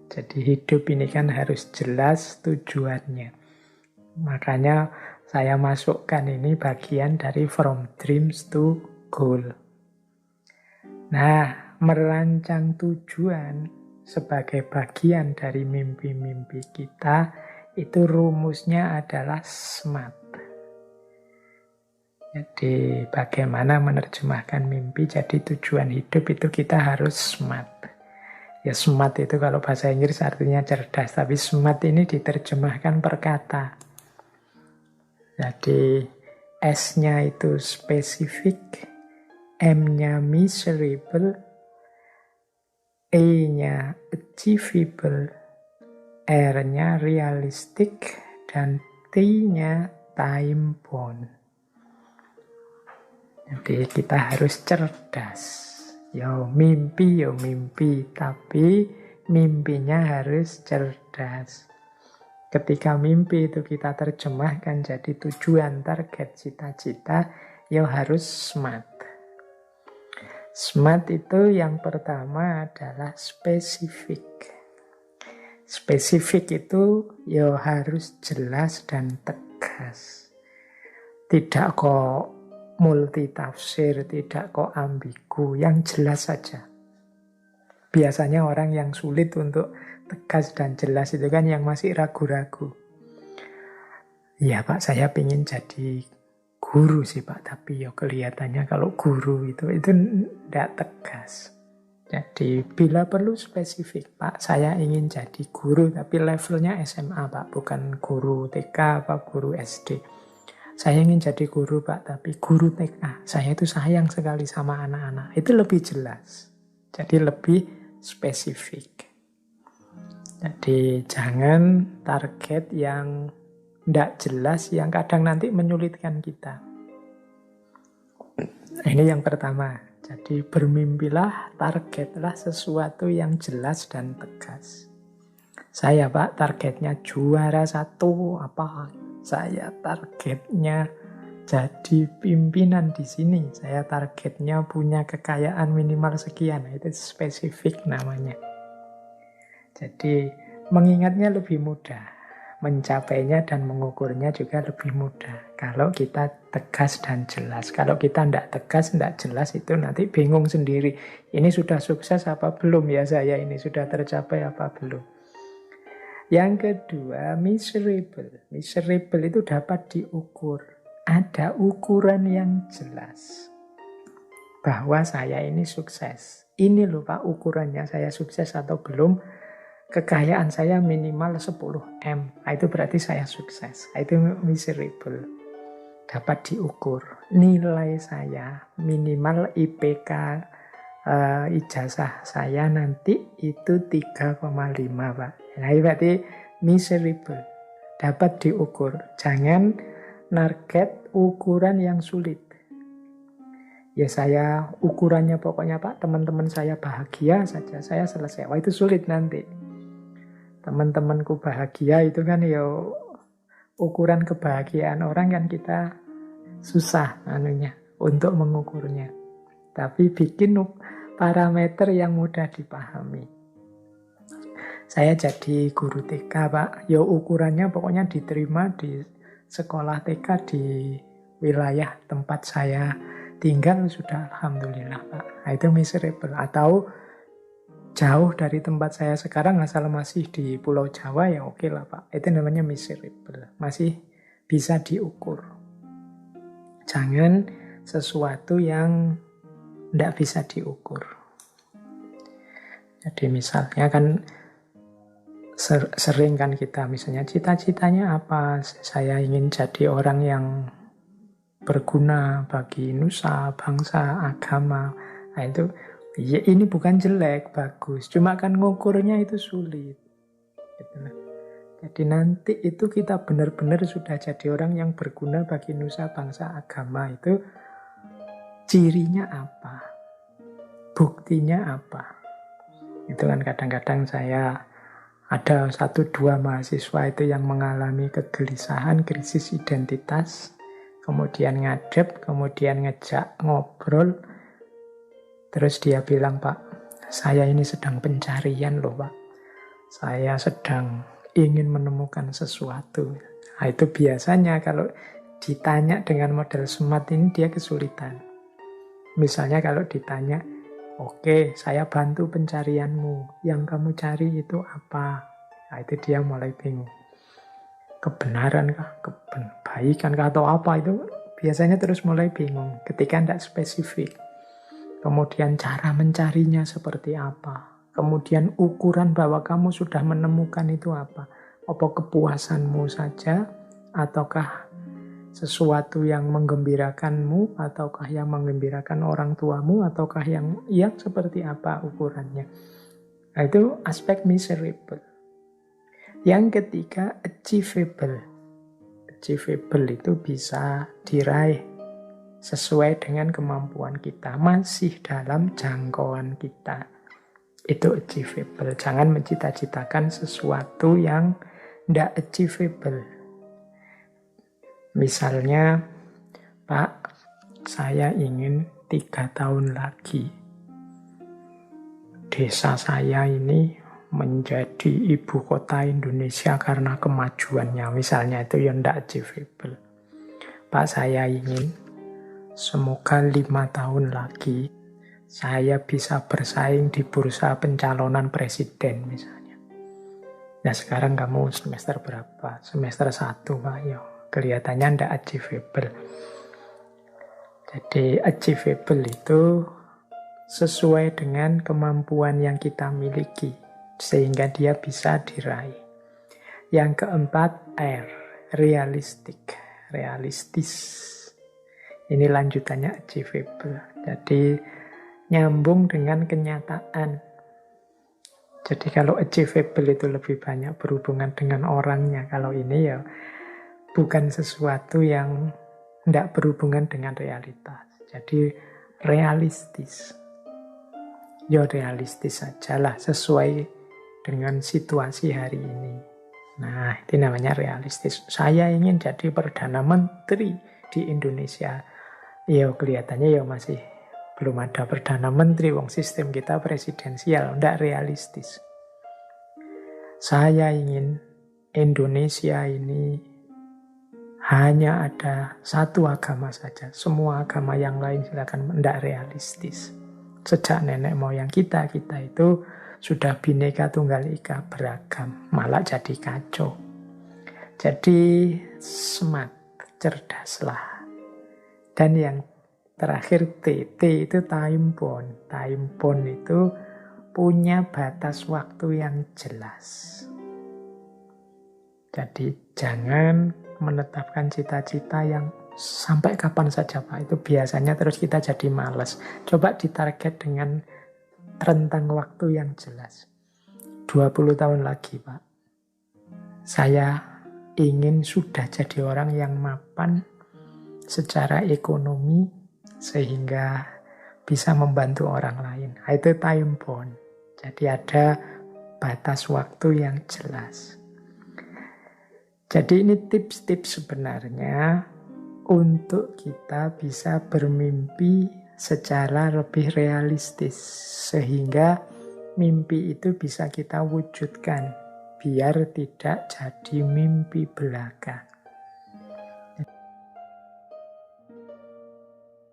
Jadi hidup ini kan harus jelas tujuannya. Makanya saya masukkan ini bagian dari From Dreams to Goal. Nah, merancang tujuan sebagai bagian dari mimpi-mimpi kita, itu rumusnya adalah SMART. Jadi bagaimana menerjemahkan mimpi jadi tujuan hidup itu kita harus SMART. Ya smart itu kalau bahasa Inggris artinya cerdas, tapi smart ini diterjemahkan per kata. Jadi S-nya itu spesifik, M-nya measurable, E-nya achievable, R-nya realistic, dan T-nya time bound. Jadi kita harus cerdas. Yo mimpi, tapi mimpinya harus cerdas. Ketika mimpi itu kita terjemahkan jadi tujuan, target, cita-cita, yo harus smart. Smart itu yang pertama adalah spesifik. Spesifik itu yo harus jelas dan tegas. Tidak kok multitafsir, tidak kok ambigu, yang jelas saja. Biasanya orang yang sulit untuk tegas dan jelas itu kan yang masih ragu-ragu. Ya Pak, saya ingin jadi guru sih Pak, tapi ya kelihatannya kalau guru itu tidak tegas. Jadi bila perlu spesifik, Pak, saya ingin jadi guru, tapi levelnya SMA Pak, bukan guru TK apa guru SD. Saya ingin jadi guru Pak, tapi guru TK. Saya itu sayang sekali sama anak-anak. Itu lebih jelas. Jadi lebih spesifik. Jadi jangan target yang tidak jelas, yang kadang nanti menyulitkan kita. Ini yang pertama. Jadi bermimpilah, targetlah sesuatu yang jelas dan tegas. Saya Pak, targetnya juara 1 apa? Saya targetnya jadi pimpinan di sini. Saya targetnya punya kekayaan minimal sekian. Itu spesifik namanya. Jadi mengingatnya lebih mudah. Mencapainya dan mengukurnya juga lebih mudah. Kalau kita tegas dan jelas. Kalau kita tidak tegas, tidak jelas, itu nanti bingung sendiri. Ini sudah sukses apa belum ya saya? Ini sudah tercapai apa belum? Yang kedua, measurable. Measurable itu dapat diukur. Ada ukuran yang jelas. Bahwa saya ini sukses. Ini loh Pak ukurannya, saya sukses atau belum. Kekayaan saya minimal 10M. Itu berarti saya sukses. Itu measurable. Dapat diukur. Nilai saya minimal IPK ijazah saya nanti itu 3,5 Pak. Nah ini berarti measurable. Dapat diukur. Jangan target ukuran yang sulit. Ya saya ukurannya pokoknya Pak, teman-teman saya bahagia saja, saya selesai. Wah itu sulit nanti. Teman-temanku bahagia itu kan ya ukuran kebahagiaan orang kan kita susah untuk mengukurnya. Tapi bikin parameter yang mudah dipahami. Saya jadi guru TK Pak, ya ukurannya pokoknya diterima di sekolah TK di wilayah tempat saya tinggal sudah alhamdulillah Pak. Nah, itu miserable. Atau jauh dari tempat saya sekarang asal masih di Pulau Jawa ya oke lah Pak. Itu namanya miserable. Masih bisa diukur. Jangan sesuatu yang tidak bisa diukur. Jadi misalnya kan sering kan kita misalnya cita-citanya apa? Saya ingin jadi orang yang berguna bagi nusa, bangsa, agama. Nah itu ya ini bukan jelek, bagus. Cuma kan ngukurnya itu sulit. Gitu. Jadi nanti itu kita benar-benar sudah jadi orang yang berguna bagi nusa, bangsa, agama. Itu cirinya apa? Buktinya apa? Itu kan kadang-kadang saya ada 1-2 mahasiswa itu yang mengalami kegelisahan, krisis identitas, kemudian ngadep, kemudian ngejak ngobrol, terus dia bilang, Pak, saya ini sedang pencarian loh Pak. saya sedang ingin menemukan sesuatu. Nah, itu biasanya kalau ditanya dengan model SMART ini dia kesulitan. Misalnya kalau ditanya, oke, saya bantu pencarianmu. Yang kamu cari itu apa? Nah, itu dia mulai bingung. Kebenaran kah? Kebaikan kah? Atau apa? Itu biasanya terus mulai bingung ketika tidak spesifik. Kemudian cara mencarinya seperti apa? Kemudian ukuran bahwa kamu sudah menemukan itu apa? Apa kepuasanmu saja? Ataukah sesuatu yang menggembirakanmu? Ataukah yang menggembirakan orang tuamu? Ataukah yang seperti apa ukurannya? Nah, itu aspek miserable. Yang ketiga, achievable. Achievable itu bisa diraih sesuai dengan kemampuan kita, masih dalam jangkauan kita. Itu achievable. Jangan mencita-citakan sesuatu yang tidak achievable. Misalnya, Pak, saya ingin 3 tahun lagi desa saya ini menjadi ibu kota Indonesia karena kemajuannya. Misalnya itu yang tidak achievable. Pak, saya ingin semoga 5 tahun lagi saya bisa bersaing di bursa pencalonan presiden misalnya. Nah, sekarang kamu semester berapa? Semester 1, Pak. Ya, kelihatannya tidak achievable. Jadi achievable itu sesuai dengan kemampuan yang kita miliki, sehingga dia bisa diraih. Yang keempat, realistic, realistis. Ini lanjutannya achievable. Jadi nyambung dengan kenyataan. Jadi kalau achievable itu lebih banyak berhubungan dengan orangnya. Kalau ini ya bukan sesuatu yang tidak berhubungan dengan realitas. Jadi realistis. Ya realistis sajalah sesuai dengan situasi hari ini. Nah, itu namanya realistis. Saya ingin jadi Perdana Menteri di Indonesia. Ya kelihatannya ya masih belum ada Perdana Menteri, wong sistem kita presidensial, tidak realistis. Saya ingin Indonesia ini hanya ada satu agama saja. Semua agama yang lain silakan, tidak realistis. Sejak nenek moyang kita itu sudah Bhinneka Tunggal Ika, beragam, malah jadi kacau. Jadi smart, cerdaslah. Dan yang terakhir T itu time bound. Time bound itu punya batas waktu yang jelas. Jadi jangan menetapkan cita-cita yang sampai kapan saja, Pak. Itu biasanya terus kita jadi malas. Coba ditarget dengan rentang waktu yang jelas. 20 tahun lagi, Pak. Saya ingin sudah jadi orang yang mapan secara ekonomi sehingga bisa membantu orang lain. Itu time bound. Jadi ada batas waktu yang jelas. Jadi ini tips-tips sebenarnya untuk kita bisa bermimpi secara lebih realistis. Sehingga mimpi itu bisa kita wujudkan biar tidak jadi mimpi belaka.